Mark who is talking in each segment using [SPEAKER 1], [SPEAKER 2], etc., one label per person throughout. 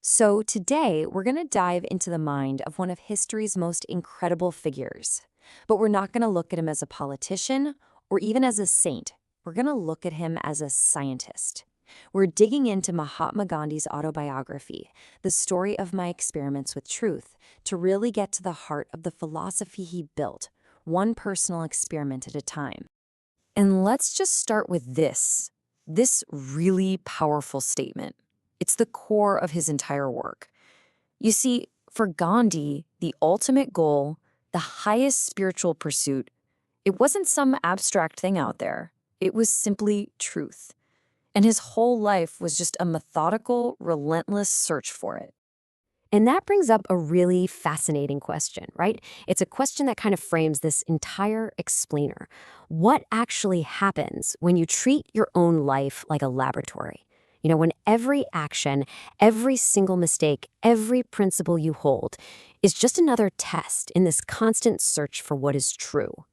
[SPEAKER 1] So, today we're going to dive into the mind of one of history's most incredible figures. But we're not going to look at him as a politician or even as a saint. We're going to look at him as a scientist. We're digging into Mahatma Gandhi's autobiography, the story of my experiments with truth, to really get to the heart of the philosophy he built, one personal experiment at a time. And let's just start with this really powerful statement. It's the core of his entire work. You see, for Gandhi, the ultimate goal, the highest spiritual pursuit, it wasn't some abstract thing out there. It was simply truth. And his whole life was just a methodical, relentless search for it.
[SPEAKER 2] And that brings up a really fascinating question, right? It's a question that kind of frames this entire explainer. What actually happens when you treat your own life like a laboratory? When every action, every single mistake, every principle you hold is just another test in this constant search for what is true.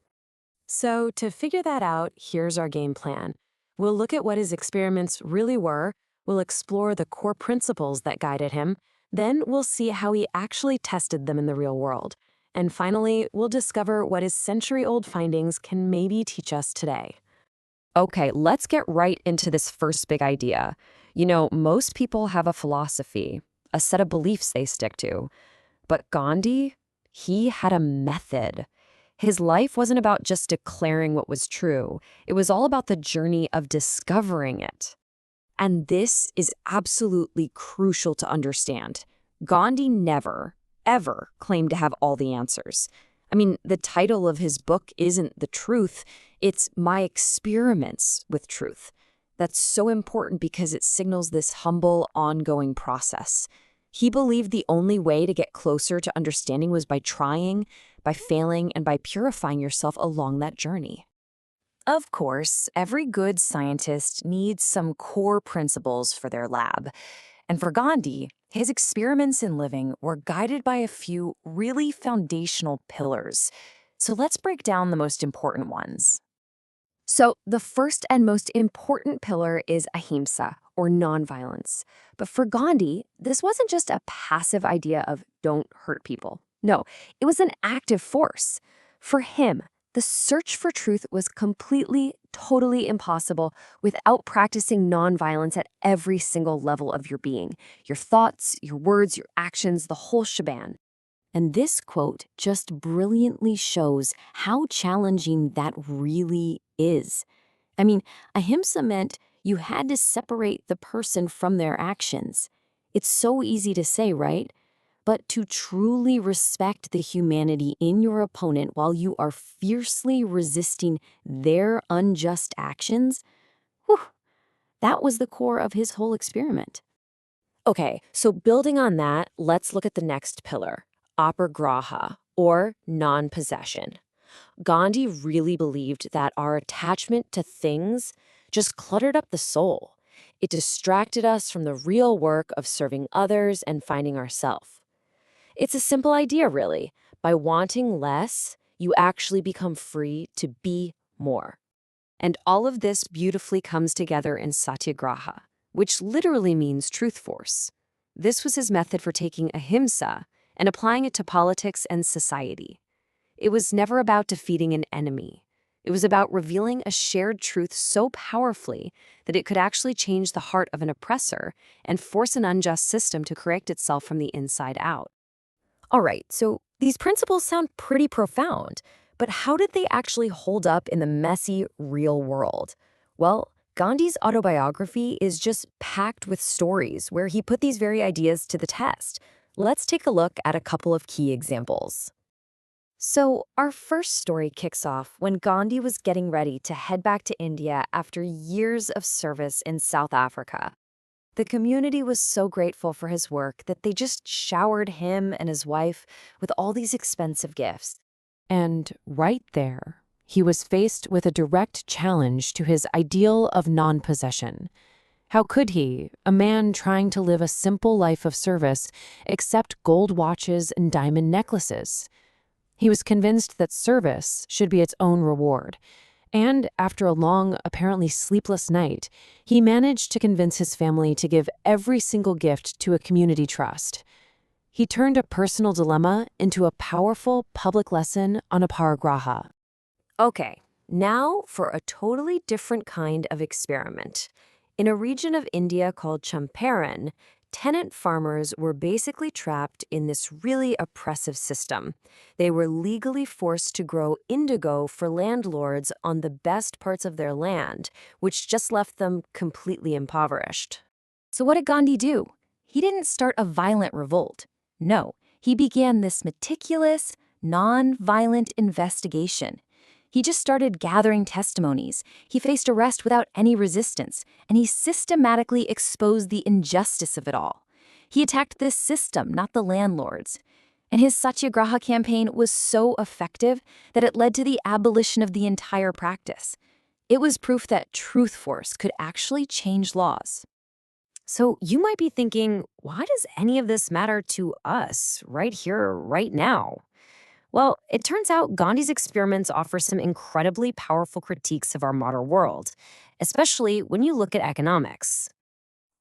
[SPEAKER 3] So, to figure that out, here's our game plan. We'll look at what his experiments really were, we'll explore the core principles that guided him, then we'll see how he actually tested them in the real world. And finally, we'll discover what his century-old findings can maybe teach us today.
[SPEAKER 1] Okay, let's get right into this first big idea. Most people have a philosophy, a set of beliefs they stick to. But Gandhi, he had a method. His life wasn't about just declaring what was true. It was all about the journey of discovering it. And this is absolutely crucial to understand. Gandhi never, ever claimed to have all the answers. I mean, the title of his book isn't The Truth, it's My Experiments with Truth. That's so important because it signals this humble, ongoing process. He believed the only way to get closer to understanding was by trying, by failing, and by purifying yourself along that journey. Of course, every good scientist needs some core principles for their lab. And for Gandhi, his experiments in living were guided by a few really foundational pillars. So let's break down the most important ones. So the first and most important pillar is ahimsa, or nonviolence. But for Gandhi, this wasn't just a passive idea of don't hurt people. No, it was an active force. For him, the search for truth was completely, totally impossible without practicing nonviolence at every single level of your being. Your thoughts, your words, your actions, the whole shebang. And this quote just brilliantly shows how challenging that really is. I mean, ahimsa meant you had to separate the person from their actions. It's so easy to say, right? But to truly respect the humanity in your opponent while you are fiercely resisting their unjust actions, whew, that was the core of his whole experiment. Okay, so building on that, let's look at the next pillar, aparigraha, or non-possession. Gandhi really believed that our attachment to things just cluttered up the soul. It distracted us from the real work of serving others and finding ourselves. It's a simple idea, really. By wanting less, you actually become free to be more. And all of this beautifully comes together in satyagraha, which literally means truth force. This was his method for taking ahimsa and applying it to politics and society. It was never about defeating an enemy. It was about revealing a shared truth so powerfully that it could actually change the heart of an oppressor and force an unjust system to correct itself from the inside out. All right, so these principles sound pretty profound, but how did they actually hold up in the messy, real world? Well, Gandhi's autobiography is just packed with stories where he put these very ideas to the test. Let's take a look at a couple of key examples. So, our first story kicks off when Gandhi was getting ready to head back to India after years of service in South Africa. The community was so grateful for his work that they just showered him and his wife with all these expensive gifts.
[SPEAKER 3] And right there, he was faced with a direct challenge to his ideal of non-possession. How could he, a man trying to live a simple life of service, accept gold watches and diamond necklaces? He was convinced that service should be its own reward, And after a long, apparently sleepless night, he managed to convince his family to give every single gift to a community trust. He turned a personal dilemma into a powerful public lesson on aparigraha.
[SPEAKER 2] Okay, now for a totally different kind of experiment. In a region of India called Champaran, tenant farmers were basically trapped in this really oppressive system. They were legally forced to grow indigo for landlords on the best parts of their land, which just left them completely impoverished.
[SPEAKER 1] So what did Gandhi do? He didn't start a violent revolt. No, he began this meticulous, non-violent investigation. He just started gathering testimonies. He faced arrest without any resistance, and he systematically exposed the injustice of it all. He attacked this system, not the landlords. And his Satyagraha campaign was so effective that it led to the abolition of the entire practice. It was proof that truth force could actually change laws.
[SPEAKER 2] So you might be thinking, why does any of this matter to us right here, right now? Well, it turns out Gandhi's experiments offer some incredibly powerful critiques of our modern world, especially when you look at economics.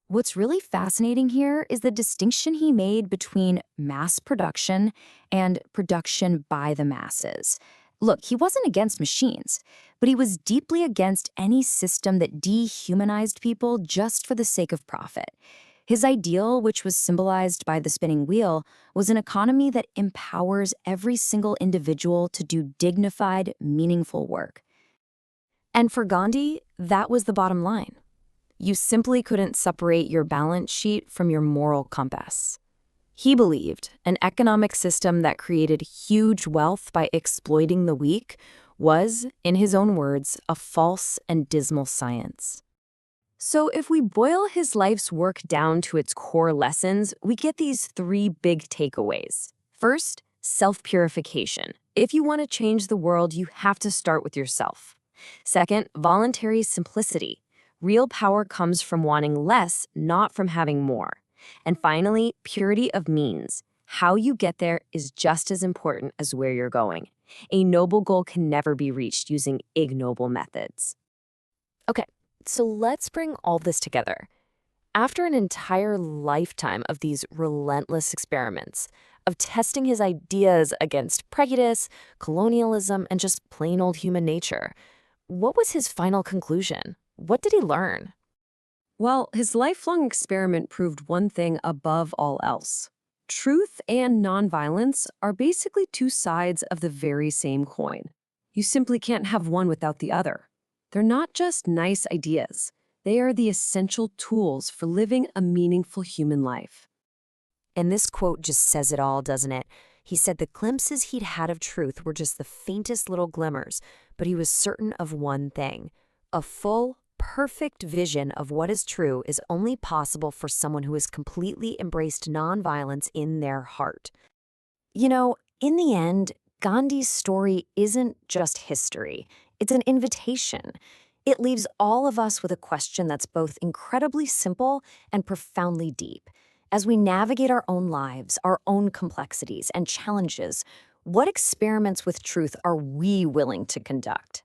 [SPEAKER 1] What's really fascinating here is the distinction he made between mass production and production by the masses. Look, he wasn't against machines, but he was deeply against any system that dehumanized people just for the sake of profit. His ideal, which was symbolized by the spinning wheel, was an economy that empowers every single individual to do dignified, meaningful work. And for Gandhi, that was the bottom line. You simply couldn't separate your balance sheet from your moral compass. He believed an economic system that created huge wealth by exploiting the weak was, in his own words, a false and dismal science.
[SPEAKER 2] So if we boil his life's work down to its core lessons, we get these three big takeaways. First, self-purification. If you want to change the world, you have to start with yourself. Second, voluntary simplicity. Real power comes from wanting less, not from having more. And finally, purity of means. How you get there is just as important as where you're going. A noble goal can never be reached using ignoble methods.
[SPEAKER 1] Okay, so let's bring all this together. After an entire lifetime of these relentless experiments, of testing his ideas against prejudice, colonialism, and just plain old human nature, what was his final conclusion? What did he learn?
[SPEAKER 2] Well, his lifelong experiment proved one thing above all else. Truth and nonviolence are basically two sides of the very same coin. You simply can't have one without the other. They're not just nice ideas. They are the essential tools for living a meaningful human life.
[SPEAKER 4] And this quote just says it all, doesn't it? He said the glimpses he'd had of truth were just the faintest little glimmers, but he was certain of one thing. A full, perfect vision of what is true is only possible for someone who has completely embraced nonviolence in their heart. You know, in the end, Gandhi's story isn't just history. It's an invitation. It leaves all of us with a question that's both incredibly simple and profoundly deep. As we navigate our own lives, our own complexities and challenges, what experiments with truth are we willing to conduct?